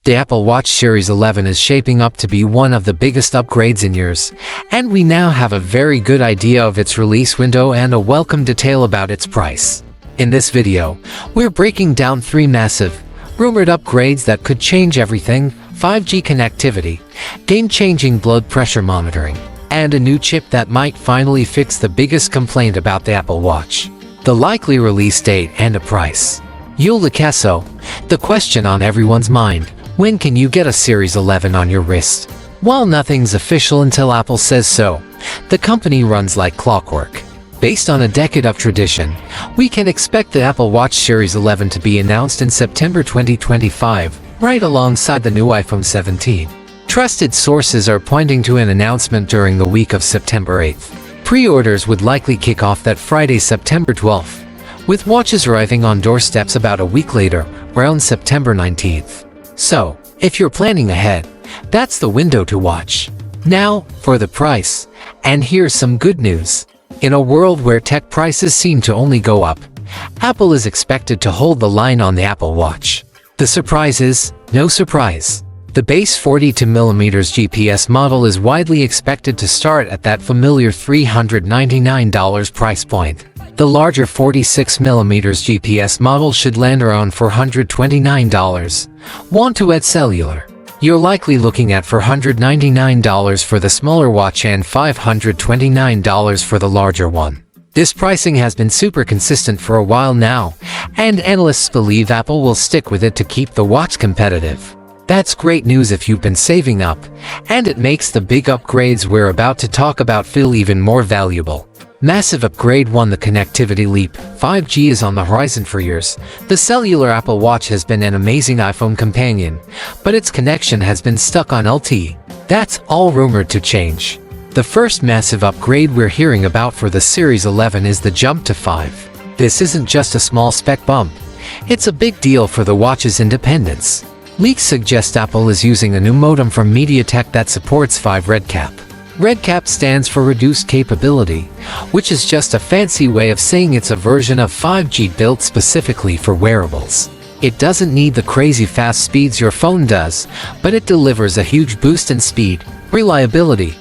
The Apple Watch Series 11 is shaping up to be one of the biggest upgrades in years, and we now have a very good idea of its release window and a welcome detail about its price. In this video, we're breaking down 3 massive, rumored upgrades that could change everything: 5G connectivity, game-changing blood pressure monitoring, and a new chip that might finally fix the biggest complaint about the Apple Watch: the likely release date and a price. You'll caso, the question on everyone's mind: when can you get a Series 11 on your wrist? While nothing's official until Apple says so, the company runs like clockwork. Based on a decade of tradition, we can expect the Apple Watch Series 11 to be announced in September 2025, right alongside the new iPhone 17. Trusted sources are pointing to an announcement during the week of September 8th. Pre-orders would likely kick off that Friday, September 12th, with watches arriving on doorsteps about a week later, around September 19th. So, if you're planning ahead, that's the window to watch. Now, for the price. And here's some good news. In a world where tech prices seem to only go up, Apple is expected to hold the line on the Apple Watch. The surprise is, no surprise. The base 42mm GPS model is widely expected to start at that familiar $399 price point. The larger 46mm GPS model should land around $429. Want to add cellular? You're likely looking at $499 for the smaller watch and $529 for the larger one. This pricing has been super consistent for a while now, and analysts believe Apple will stick with it to keep the watch competitive. That's great news if you've been saving up, and it makes the big upgrades we're about to talk about feel even more valuable. Massive upgrade 1: the connectivity leap. 5G is on the horizon for years. The cellular Apple Watch has been an amazing iPhone companion, but its connection has been stuck on LTE. That's all rumored to change. The first massive upgrade we're hearing about for the Series 11 is the jump to 5. This isn't just a small spec bump. It's a big deal for the watch's independence. Leaks suggest Apple is using a new modem from MediaTek that supports 5 RedCap. RedCap stands for Reduced Capability, which is just a fancy way of saying it's a version of 5G built specifically for wearables. It doesn't need the crazy fast speeds your phone does, but it delivers a huge boost in speed, reliability,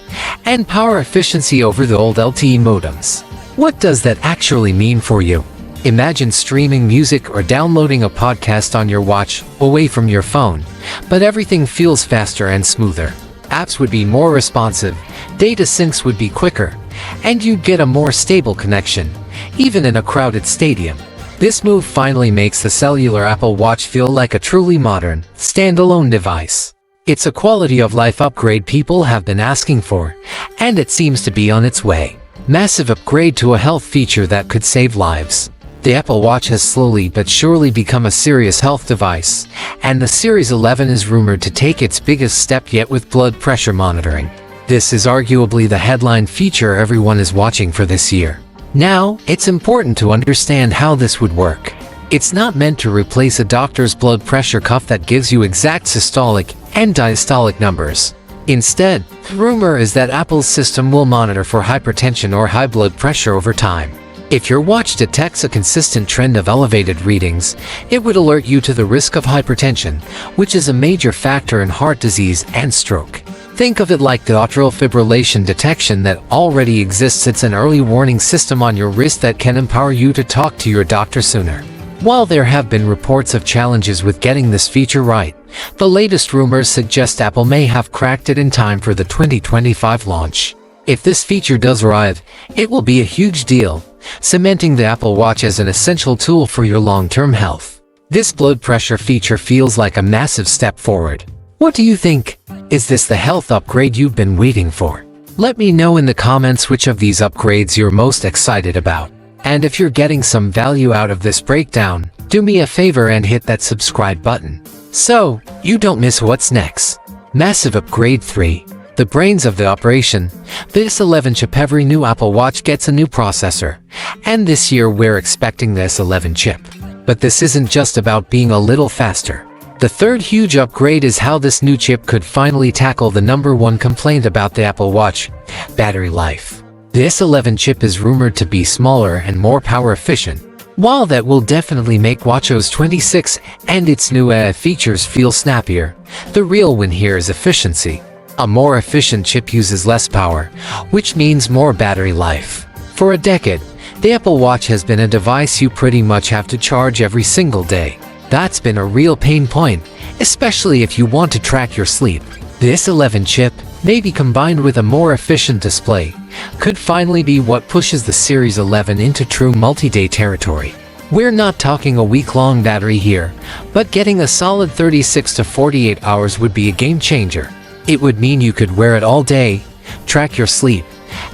and power efficiency over the old LTE modems. What does that actually mean for you? Imagine streaming music or downloading a podcast on your watch away from your phone, but everything feels faster and smoother. Apps would be more responsive, data syncs would be quicker, and you'd get a more stable connection, even in a crowded stadium. This move finally makes the cellular Apple Watch feel like a truly modern, standalone device. It's a quality-of-life upgrade people have been asking for, and it seems to be on its way. Massive upgrade to a health feature that could save lives. The Apple Watch has slowly but surely become a serious health device, and the Series 11 is rumored to take its biggest step yet with blood pressure monitoring. This is arguably the headline feature everyone is watching for this year. Now, it's important to understand how this would work. It's not meant to replace a doctor's blood pressure cuff that gives you exact systolic and diastolic numbers. Instead, the rumor is that Apple's system will monitor for hypertension or high blood pressure over time. If your watch detects a consistent trend of elevated readings, it would alert you to the risk of hypertension, which is a major factor in heart disease and stroke. Think of it like the atrial fibrillation detection that already exists. It's an early warning system on your wrist that can empower you to talk to your doctor sooner. While there have been reports of challenges with getting this feature right, the latest rumors suggest Apple may have cracked it in time for the 2025 launch. If this feature does arrive, it will be a huge deal, cementing the Apple Watch as an essential tool for your long-term health. This blood pressure feature feels like a massive step forward. What do you think? Is this the health upgrade you've been waiting for? Let me know in the comments which of these upgrades you're most excited about. And if you're getting some value out of this breakdown, do me a favor and hit that subscribe button, so you don't miss what's next. Massive upgrade 3. The brains of the operation. This 11 chip. Every new Apple Watch gets a new processor, and this year we're expecting the S11 chip. But this isn't just about being a little faster. The third huge upgrade is how this new chip could finally tackle the #1 complaint about the Apple Watch: battery life. The S11 chip is rumored to be smaller and more power efficient. While that will definitely make WatchOS 26 and its new AI features feel snappier, The real win here is efficiency. A more efficient chip uses less power, which means more battery life. For a decade, the Apple Watch has been a device you pretty much have to charge every single day. That's been a real pain point, especially if you want to track your sleep. This 11 chip, maybe combined with a more efficient display, could finally be what pushes the Series 11 into true multi-day territory. We're not talking a week-long battery here, but getting a solid 36 to 48 hours would be a game changer. It would mean you could wear it all day, track your sleep,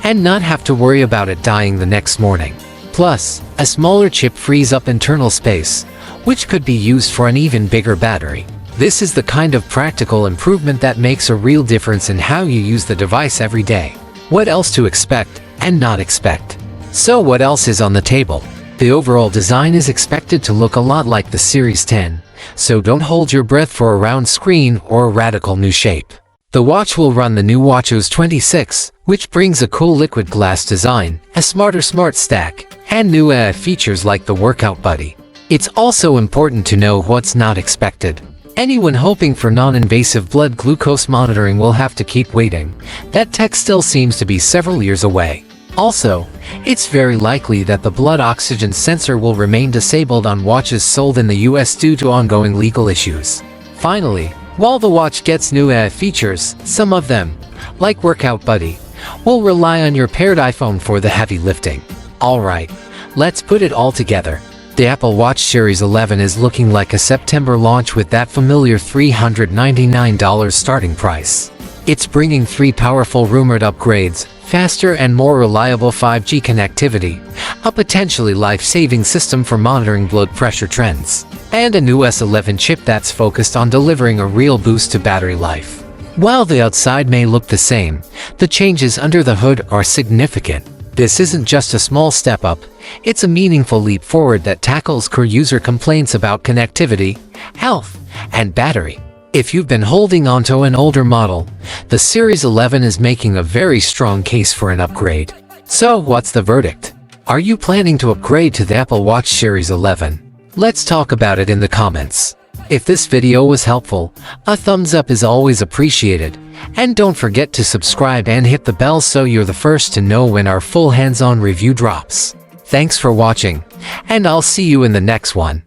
and not have to worry about it dying the next morning. Plus, a smaller chip frees up internal space, which could be used for an even bigger battery. This is the kind of practical improvement that makes a real difference in how you use the device every day. What else to expect and not expect? So what else is on the table? The overall design is expected to look a lot like the Series 10, so don't hold your breath for a round screen or a radical new shape. The watch will run the new watchOS 26, which brings a cool liquid glass design, a smarter smart stack, and new AI features like the workout buddy. It's also important to know what's not expected. Anyone hoping for non-invasive blood glucose monitoring will have to keep waiting. That tech still seems to be several years away. Also, it's very likely that the blood oxygen sensor will remain disabled on watches sold in the US due to ongoing legal issues. Finally, while the watch gets new AI features, some of them, like Workout Buddy, will rely on your paired iPhone for the heavy lifting. Alright, let's put it all together. The Apple Watch Series 11 is looking like a September launch with that familiar $399 starting price. It's bringing 3 powerful rumored upgrades, faster and more reliable 5G connectivity, a potentially life-saving system for monitoring blood pressure trends, and a new S11 chip that's focused on delivering a real boost to battery life. While the outside may look the same, the changes under the hood are significant. This isn't just a small step up, it's a meaningful leap forward that tackles core user complaints about connectivity, health, and battery. If you've been holding onto an older model, the Series 11 is making a very strong case for an upgrade. So what's the verdict? Are you planning to upgrade to the Apple Watch Series 11? Let's talk about it in the comments. If this video was helpful, a thumbs up is always appreciated. And don't forget to subscribe and hit the bell so you're the first to know when our full hands-on review drops. Thanks for watching, and I'll see you in the next one.